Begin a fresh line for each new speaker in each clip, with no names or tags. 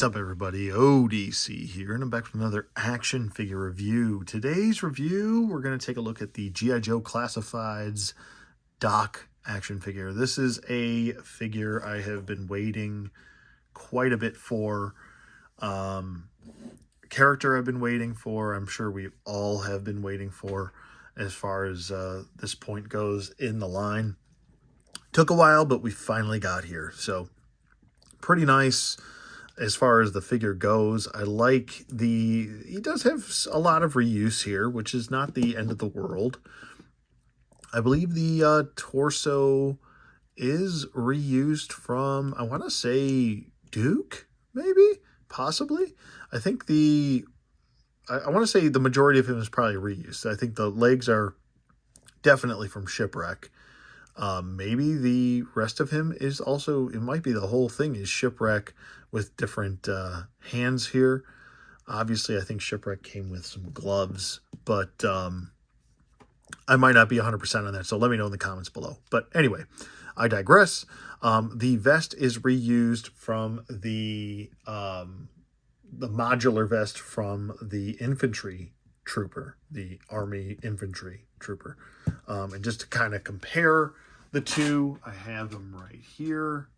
What's up, everybody? ODC here, and I'm back with another action figure review. Today's review, we're going to take a look at the G.I. Joe Classifieds Doc action figure. This is a figure I have been waiting quite a bit for. Character I've been waiting for. I'm sure we all have been waiting for as far as this point goes in the line. Took a while, but we finally got here. So, pretty nice. As far as the figure goes, I like he does have a lot of reuse here, which is not the end of the world. I believe the torso is reused from, I want to say, Duke, maybe, possibly. I think I want to say the majority of him is probably reused. I think the legs are definitely from Shipwreck. Maybe the rest of him is also, it might be the whole thing is Shipwreck with different hands here. Obviously, I think Shipwreck came with some gloves, but I might not be 100% on that, so let me know in the comments below. But anyway, I digress. The vest is reused from the modular vest from the infantry trooper, the Army infantry trooper. And just to kind of compare the two, I have them right here.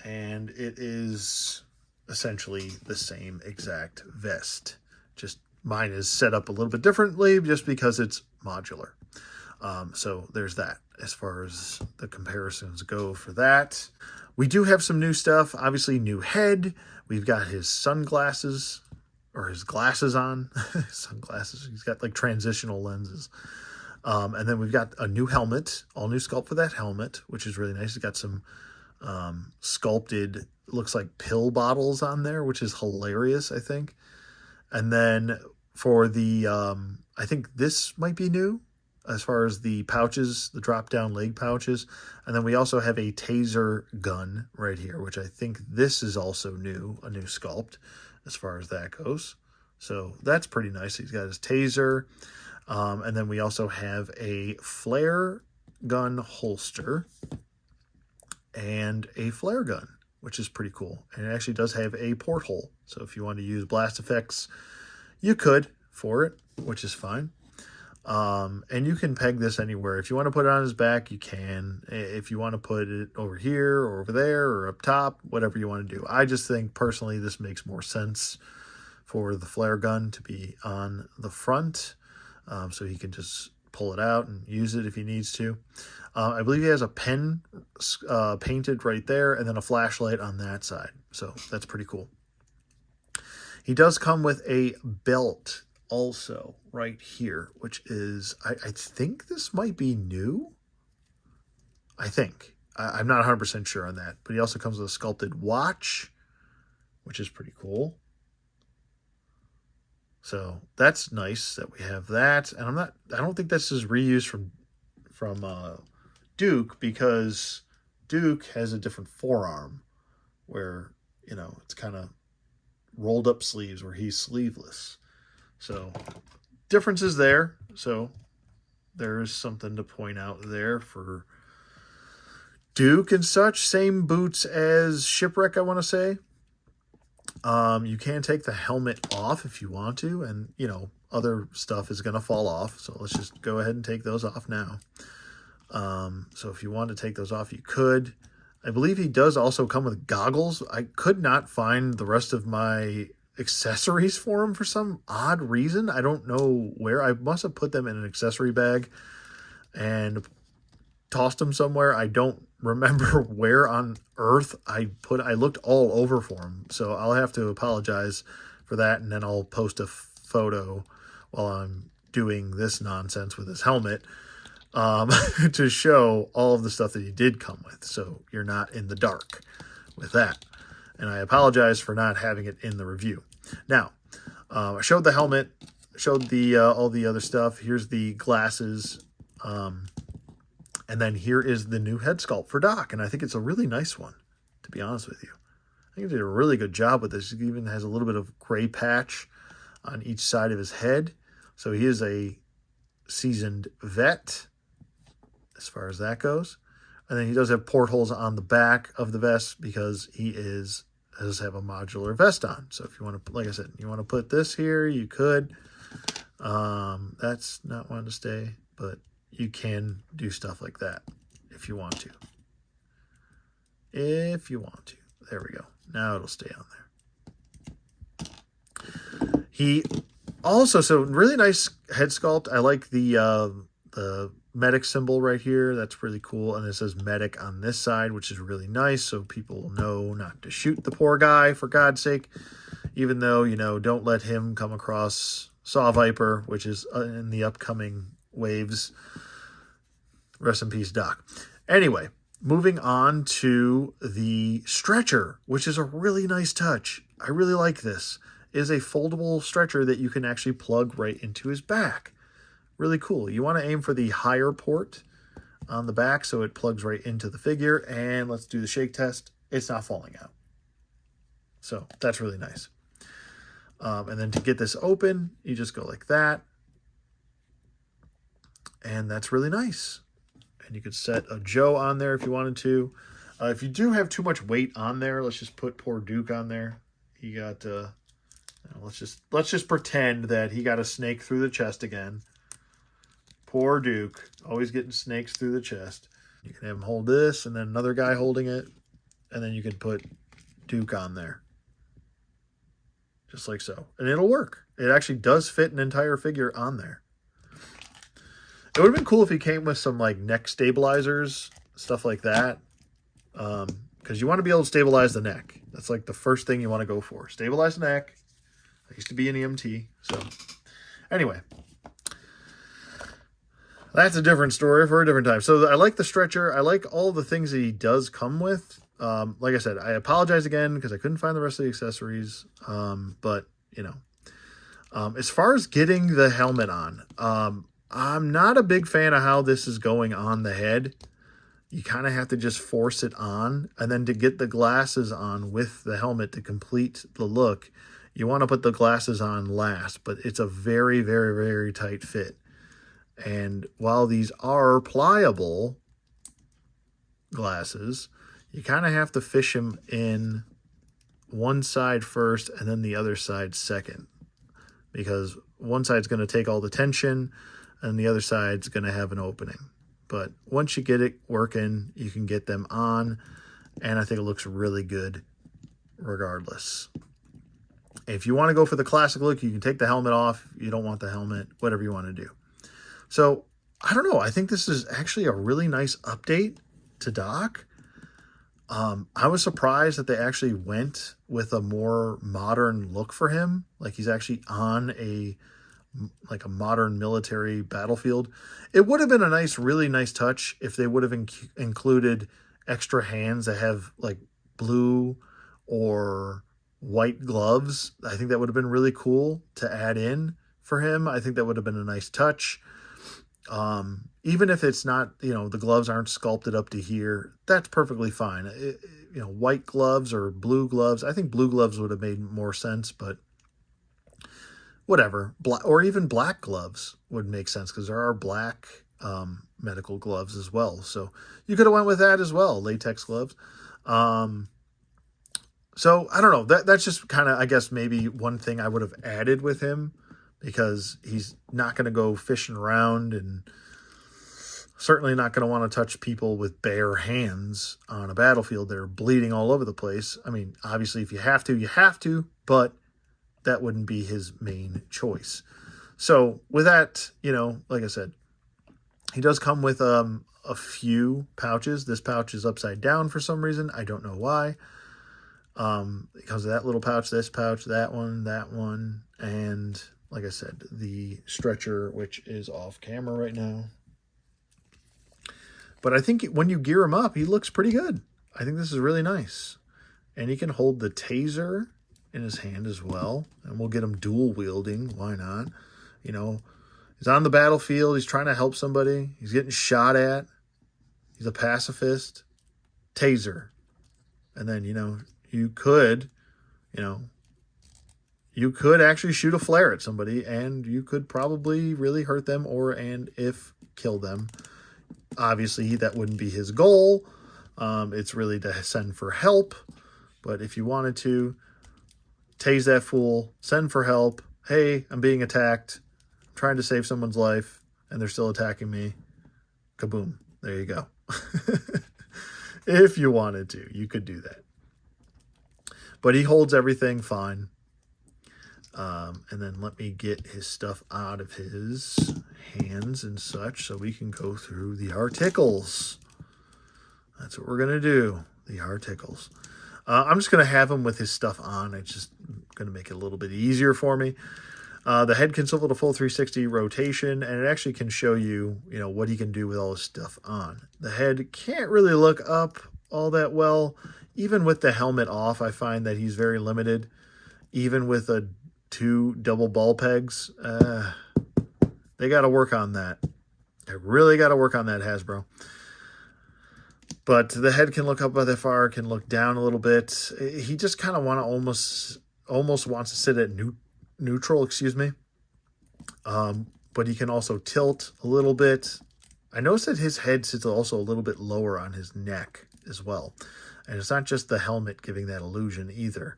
And it is essentially the same exact vest. Just mine is set up a little bit differently just because it's modular. So there's that as far as the comparisons go for that. We do have some new stuff. Obviously, new head. We've got his sunglasses, or his glasses on. Sunglasses. He's got like transitional lenses. And then we've got a new helmet, all new sculpt for that helmet, which is really nice. It's got some sculpted, looks like pill bottles on there, which is hilarious, I think. And then for the, I think this might be new as far as the pouches, the drop-down leg pouches. And then we also have a taser gun right here, which I think this is also new, a new sculpt as far as that goes. So that's pretty nice. He's got his taser. And then we also have a flare gun holster and a flare gun, which is pretty cool. And it actually does have a porthole. So if you want to use blast effects, you could for it, which is fine. And you can peg this anywhere. If you want to put it on his back, you can. If you want to put it over here or over there or up top, whatever you want to do. I just think personally this makes more sense for the flare gun to be on the front. So he can just pull it out and use it if he needs to. I believe he has a pen painted right there and then a flashlight on that side. So that's pretty cool. He does come with a belt also right here, which is, I think this might be new. I think. I'm not 100% sure on that. But he also comes with a sculpted watch, which is pretty cool. So that's nice that we have that. And I don't think this is reused from Duke, because Duke has a different forearm where, you know, it's kind of rolled up sleeves where he's sleeveless. So differences there. So there's something to point out there for Duke and such. Same boots as Shipwreck, I want to say. You can take the helmet off if you want to, and, you know, other stuff is going to fall off. So let's just go ahead and take those off now. So if you want to take those off, you could. I believe he does also come with goggles. I could not find the rest of my accessories for him for some odd reason. I don't know where. I must have put them in an accessory bag and tossed them somewhere. I don't remember where on earth I looked all over for him. So I'll have to apologize for that, and then I'll post a photo while I'm doing this nonsense with his helmet to show all of the stuff that he did come with, so you're not in the dark with that. And I apologize for not having it in the review. Now, I showed the helmet, showed the all the other stuff. Here's the glasses. And then here is the new head sculpt for Doc. And I think it's a really nice one, to be honest with you. I think he did a really good job with this. He even has a little bit of gray patch on each side of his head. So he is a seasoned vet as far as that goes. And then he does have portholes on the back of the vest because he is does have a modular vest on. So if you want to, like I said, you want to put this here, you could. That's not wanting to stay, but you can do stuff like that if you want to. If you want to. There we go. Now it'll stay on there. He also, so really nice head sculpt. I like the medic symbol right here. That's really cool. And it says medic on this side, which is really nice. So people will know not to shoot the poor guy, for God's sake. Even though, you know, don't let him come across Saw Viper, which is in the upcoming waves. Rest in peace, Doc. Anyway, moving on to the stretcher, which is a really nice touch. I really like this. It is a foldable stretcher that you can actually plug right into his back. Really cool. You want to aim for the higher port on the back so it plugs right into the figure. And let's do the shake test. It's not falling out. So that's really nice. And then to get this open, you just go like that. And that's really nice. And you could set a Joe on there if you wanted to. If you do have too much weight on there, let's just put poor Duke on there. He got, let's just pretend that he got a snake through the chest again. Poor Duke, always getting snakes through the chest. You can have him hold this, and then another guy holding it, and then you can put Duke on there. Just like so. And it'll work. It actually does fit an entire figure on there. It would have been cool if he came with some like neck stabilizers, stuff like that. Because you want to be able to stabilize the neck. That's like the first thing you want to go for. Stabilize the neck. I used to be an EMT. So anyway. That's a different story for a different time. So I like the stretcher. I like all the things that he does come with. Like I said, I apologize again because I couldn't find the rest of the accessories. But, you know, as far as getting the helmet on, I'm not a big fan of how this is going on the head. You kind of have to just force it on. And then to get the glasses on with the helmet to complete the look, you want to put the glasses on last. But it's a very, very, very tight fit. And while these are pliable glasses, you kind of have to fish them in one side first and then the other side second. Because one side's going to take all the tension and the other side's going to have an opening. But once you get it working, you can get them on. And I think it looks really good regardless. If you want to go for the classic look, you can take the helmet off. You don't want the helmet, whatever you want to do. So, I don't know. I think this is actually a really nice update to Doc. I was surprised that they actually went with a more modern look for him. Like he's actually on a modern military battlefield. It would have been a nice, really nice touch if they would have included extra hands that have like blue or white gloves. I think that would have been really cool to add in for him. I think that would have been a nice touch. Even if it's not, you know, the gloves aren't sculpted up to here, that's perfectly fine. You know, white gloves or blue gloves. I think blue gloves would have made more sense, but whatever. Or even black gloves would make sense because there are black medical gloves as well. So you could have went with that as well, latex gloves. So I don't know. That's just kind of, I guess, maybe one thing I would have added with him. Because he's not going to go fishing around and certainly not going to want to touch people with bare hands on a battlefield. They're bleeding all over the place. I mean, obviously, if you have to, you have to, but that wouldn't be his main choice. So with that, you know, like I said, he does come with a few pouches. This pouch is upside down for some reason. I don't know why. Because of that little pouch, this pouch, that one, and like I said, the stretcher, which is off camera right now. But I think when you gear him up, he looks pretty good. I think this is really nice. And he can hold the taser in his hand as well. And we'll get him dual wielding. Why not? You know, he's on the battlefield. He's trying to help somebody. He's getting shot at. He's a pacifist. Taser. And then, you know, you could actually shoot a flare at somebody and you could probably really hurt them and if kill them. Obviously, that wouldn't be his goal. It's really to send for help. But if you wanted to, tase that fool, send for help. Hey, I'm being attacked. I'm trying to save someone's life, and they're still attacking me. Kaboom. There you go. If you wanted to, you could do that. But he holds everything fine. And then let me get his stuff out of his hands and such so we can go through the articles. That's what we're going to do, the articles. I'm just going to have him with his stuff on. It's just going to make it a little bit easier for me. The head can swivel to full 360 rotation, and it actually can show you, what he can do with all his stuff on. The head can't really look up all that well. Even with the helmet off, I find that he's very limited. Even with 2 double ball pegs, they got to work on that. They really got to work on that, Hasbro. But the head can look up by that far, can look down a little bit. He just kind of almost wants to sit at neutral, excuse me. But he can also tilt a little bit. I noticed that his head sits also a little bit lower on his neck as well. And it's not just the helmet giving that illusion either.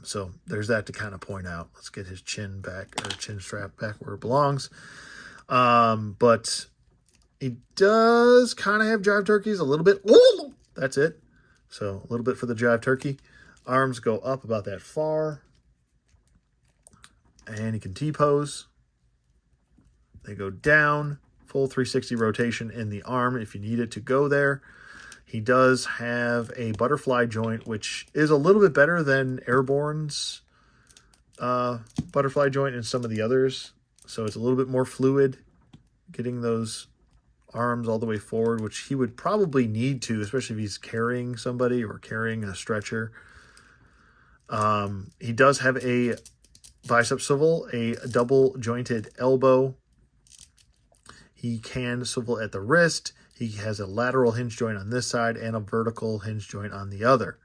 So there's that to kind of point out. Let's get his chin strap back where it belongs. But he does kind of have jive turkeys a little bit. Ooh, that's it. So a little bit for the jive turkey. Arms go up about that far. And he can T-pose. They go down. Full 360 rotation in the arm if you need it to go there. He does have a butterfly joint, which is a little bit better than Airborne's butterfly joint and some of the others. So it's a little bit more fluid, getting those arms all the way forward, which he would probably need to, especially if he's carrying somebody or carrying a stretcher. He does have a bicep swivel, a double jointed elbow. He can swivel at the wrist. He has a lateral hinge joint on this side and a vertical hinge joint on the other.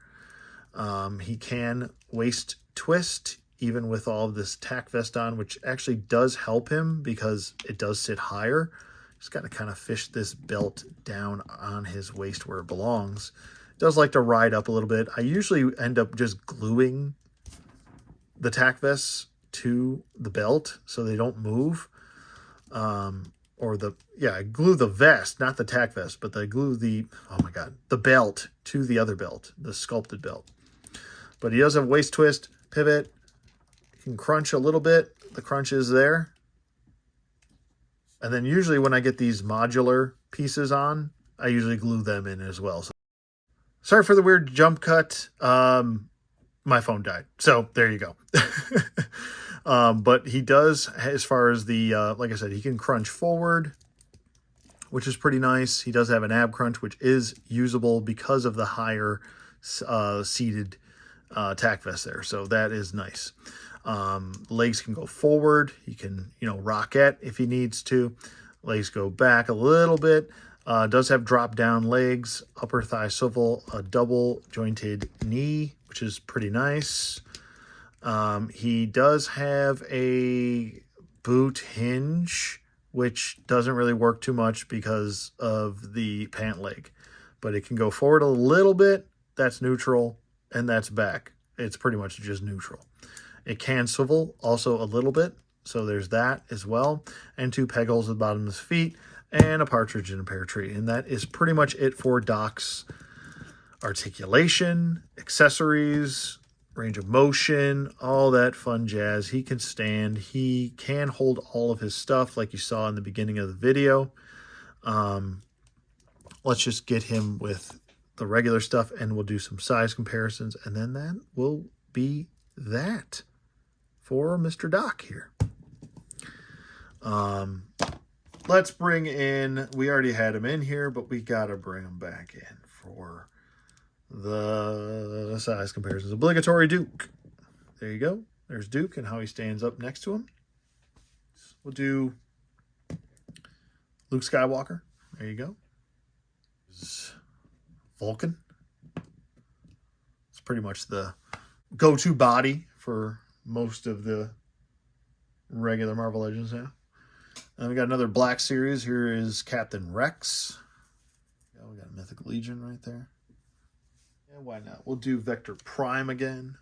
He can waist twist, even with all of this tack vest on, which actually does help him because it does sit higher. He's got to kind of fish this belt down on his waist where it belongs. It does like to ride up a little bit. I usually end up just gluing the tack vests to the belt so they don't move. I glue the vest, not the tack vest, but I glue the belt to the other belt, the sculpted belt. But he does have waist twist, pivot. He can crunch a little bit. The crunch is there. And then usually when I get these modular pieces on, I usually glue them in as well. So, sorry for the weird jump cut. My phone died. So there you go. But he does, as far as the, like I said, he can crunch forward, which is pretty nice. He does have an ab crunch, which is usable because of the higher seated tack vest there. So that is nice. Legs can go forward. He can, rocket if he needs to. Legs go back a little bit. Does have drop down legs, upper thigh swivel, a double jointed knee, which is pretty nice. He does have a boot hinge, which doesn't really work too much because of the pant leg, but it can go forward a little bit. That's neutral, and that's back. It's pretty much just neutral. It can swivel also a little bit, so there's that as well. And 2 peg holes at the bottom of his feet, and a partridge in a pear tree. And that is pretty much it for Doc's articulation, accessories, range of motion, all that fun jazz. He can stand. He can hold all of his stuff like you saw in the beginning of the video. Let's just get him with the regular stuff, and we'll do some size comparisons, and then that will be that for Mr. Doc here. Let's bring in, we already had him in here, but we got to bring him back in for the size comparisons. Obligatory Duke. There you go. There's Duke and how he stands up next to him. We'll do Luke Skywalker. There you go. Vulcan. It's pretty much the go-to body for most of the regular Marvel Legends now. And we got another Black Series. Here is Captain Rex. Yeah, we got Mythic Legion right there. And why not? We'll do Vector Prime again.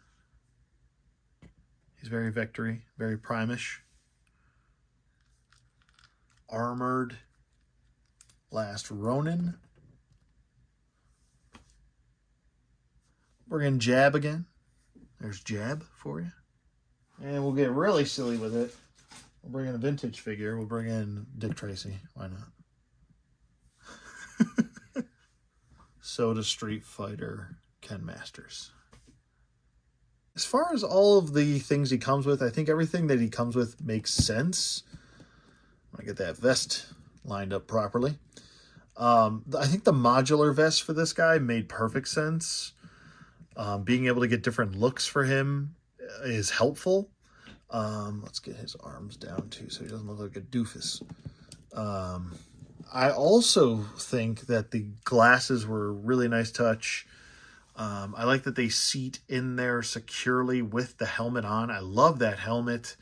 He's very Vectory, very Primish. Armored Last Ronin. We're going to Jab again. There's Jab for you. And we'll get really silly with it. We'll bring in a vintage figure. We'll bring in Dick Tracy. Why not? Soda Street Fighter Ken Masters. As far as all of the things he comes with, I think everything that he comes with makes sense. I get that vest lined up properly. I think the modular vest for this guy made perfect sense. Being able to get different looks for him is helpful. Let's get his arms down too so he doesn't look like a doofus. I also think that the glasses were a really nice touch. I like that they seat in there securely with the helmet on. I love that helmet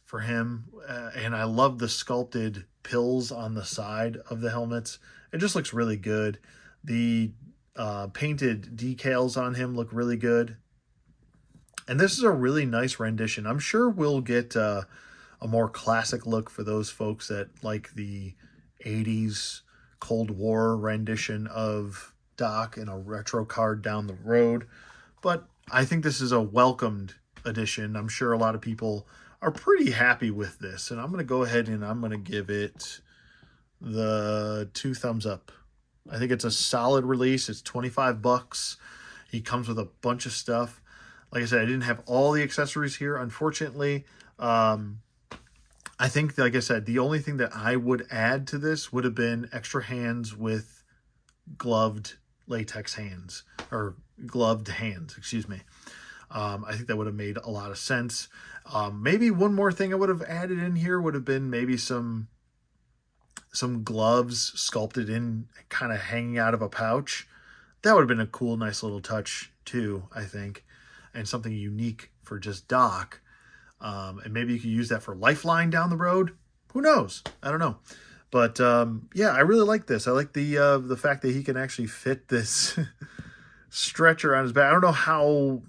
for him. And I love the sculpted pills on the side of the helmets. It just looks really good. The painted decals on him look really good. And this is a really nice rendition. I'm sure we'll get a more classic look for those folks that like the 80s Cold War rendition of Doc in a retro card down the road. But I think this is a welcomed addition. I'm sure a lot of people are pretty happy with this. And I'm going to go ahead and I'm going to give it the 2 thumbs up. I think it's a solid release. It's $25. He comes with a bunch of stuff. Like I said, I didn't have all the accessories here, unfortunately. I think, like I said, the only thing that I would add to this would have been extra hands with gloved latex hands, or gloved hands, excuse me. I think that would have made a lot of sense. Maybe one more thing I would have added in here would have been maybe some gloves sculpted in, kind of hanging out of a pouch. That would have been a cool, nice little touch too, I think, and something unique for just Doc. And maybe you could use that for Lifeline down the road. Who knows? I don't know. But yeah, I really like this. I like the fact that he can actually fit this stretcher on his back. I don't know how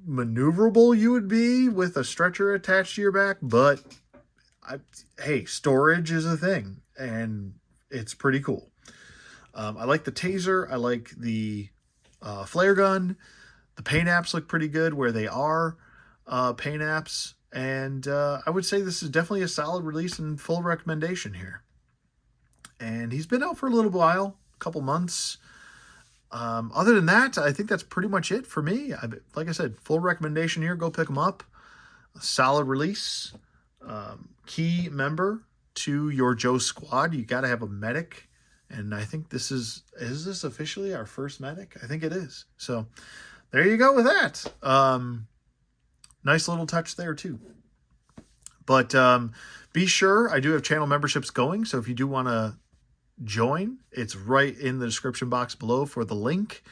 maneuverable you would be with a stretcher attached to your back, but hey, storage is a thing, and it's pretty cool. I like the taser. I like the flare gun. The paint apps look pretty good where they are paint apps. And I would say this is definitely a solid release and full recommendation here. And he's been out for a little while, a couple months. Other than that, I think that's pretty much it for me. Like I said, full recommendation here. Go pick them up. A solid release. Key member to your Joe squad. You got to have a medic. And I think is this officially our first medic? I think it is. So there you go with that. Nice little touch there too. But be sure, I do have channel memberships going. So if you do want to join, it's right in the description box below for the link.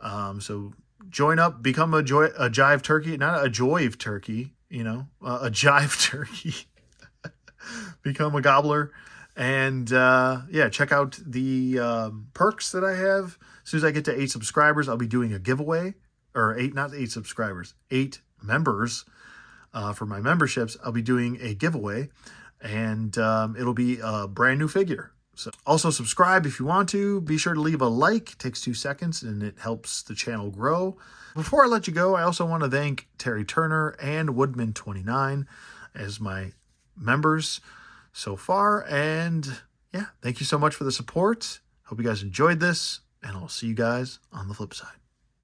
So join up, become a jive turkey, not a joive turkey, a jive turkey. Become a gobbler. And yeah, check out the perks that I have. As soon as I get to 8 subscribers, I'll be doing a giveaway. Or 8, not 8 subscribers, 8 members for my memberships. I'll be doing a giveaway, and it'll be a brand new figure. So also subscribe if you want to. Be sure to leave a like. It takes 2 seconds, and it helps the channel grow. Before I let you go, I also want to thank Terry Turner and Woodman29 as my members so far. And yeah, thank you so much for the support. Hope you guys enjoyed this, and I'll see you guys on the flip side.